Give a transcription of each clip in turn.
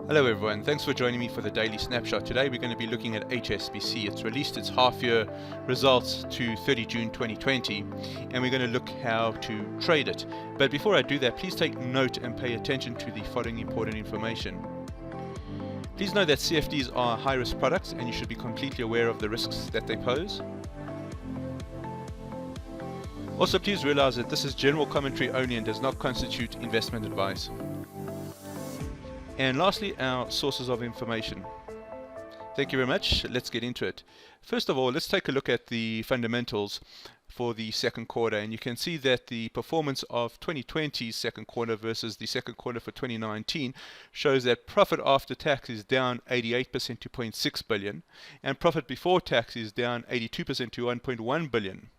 Hello everyone, thanks for joining me for the daily snapshot. Today we're going to be looking at HSBC. It's released its half-year results to 30 June 2020 and we're going to look how to trade it. But before I do that, please take note and pay attention to the following important information. Please know that CFDs are high-risk products and you should be completely aware of the risks that they pose. Also, please realize that this is general commentary only and does not constitute investment advice. And lastly, our sources of information. Thank you very much. Let's get into it. First of all, let's take a look at the fundamentals for the second quarter, and you can see that the performance of 2020's second quarter versus the second quarter for 2019 shows that profit after tax is down 88% to 0.6 billion and profit before tax is down 82% to 1.1 billion.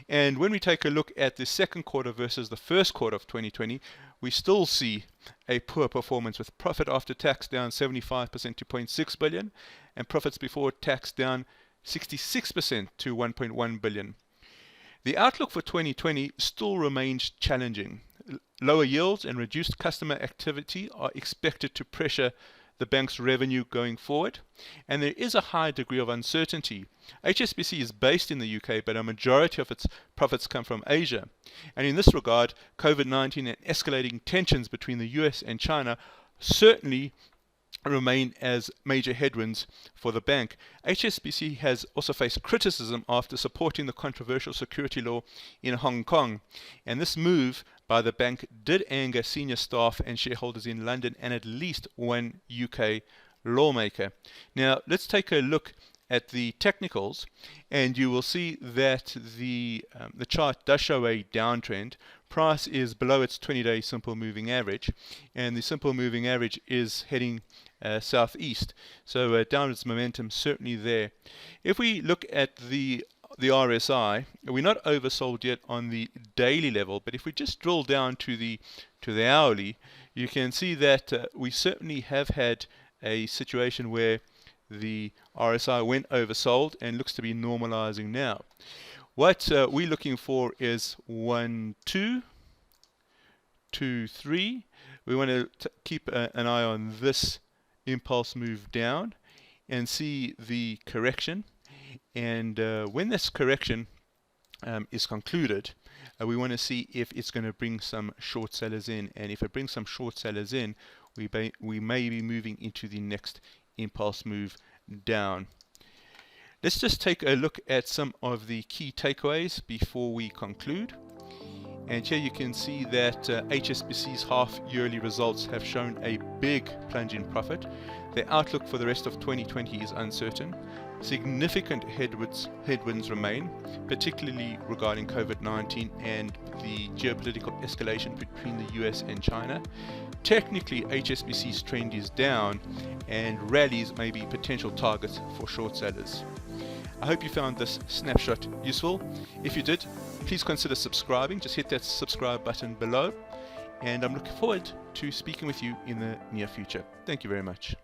And when we take a look at the second quarter versus the first quarter of 2020, we still see a poor performance with profit after tax down 75% to 0.6 billion and profits before tax down 66% to 1.1 billion. The outlook for 2020 still remains challenging. Lower yields and reduced customer activity are expected to pressure the bank's revenue going forward, and there is a high degree of uncertainty. HSBC is based in the UK, but a majority of its profits come from Asia. And in this regard, COVID-19 and escalating tensions between the US and China certainly remain as major headwinds for the bank. HSBC has also faced criticism after supporting the controversial security law in Hong Kong, and this move by the bank did anger senior staff and shareholders in London and at least one UK lawmaker. Now let's take a look at the technicals, and you will see that the chart does show a downtrend. Price is below its 20-day simple moving average, and the simple moving average is heading southeast, so downwards momentum certainly there. If we look at the RSI, we're not oversold yet on the daily level, but if we just drill down to the hourly, you can see that we certainly have had a situation where the RSI went oversold and looks to be normalizing now. What we're looking for is 1, 2, 2, 3. We want to keep an eye on this impulse move down and see the correction. And when this correction is concluded, we want to see if it's going to bring some short sellers in. And if it brings some short sellers in, we may be moving into the next impulse move down. Let's just take a look at some of the key takeaways before we conclude. And here you can see that HSBC's half-yearly results have shown a big plunge in profit. The outlook for the rest of 2020 is uncertain. Significant headwinds remain, particularly regarding COVID-19 and the geopolitical escalation between the US and China. Technically, HSBC's trend is down, and Rallies may be potential targets for short sellers. I hope you found this snapshot useful. If you did, please consider subscribing. Just hit that subscribe button below, and I'm looking forward to speaking with you in the near future. Thank you very much.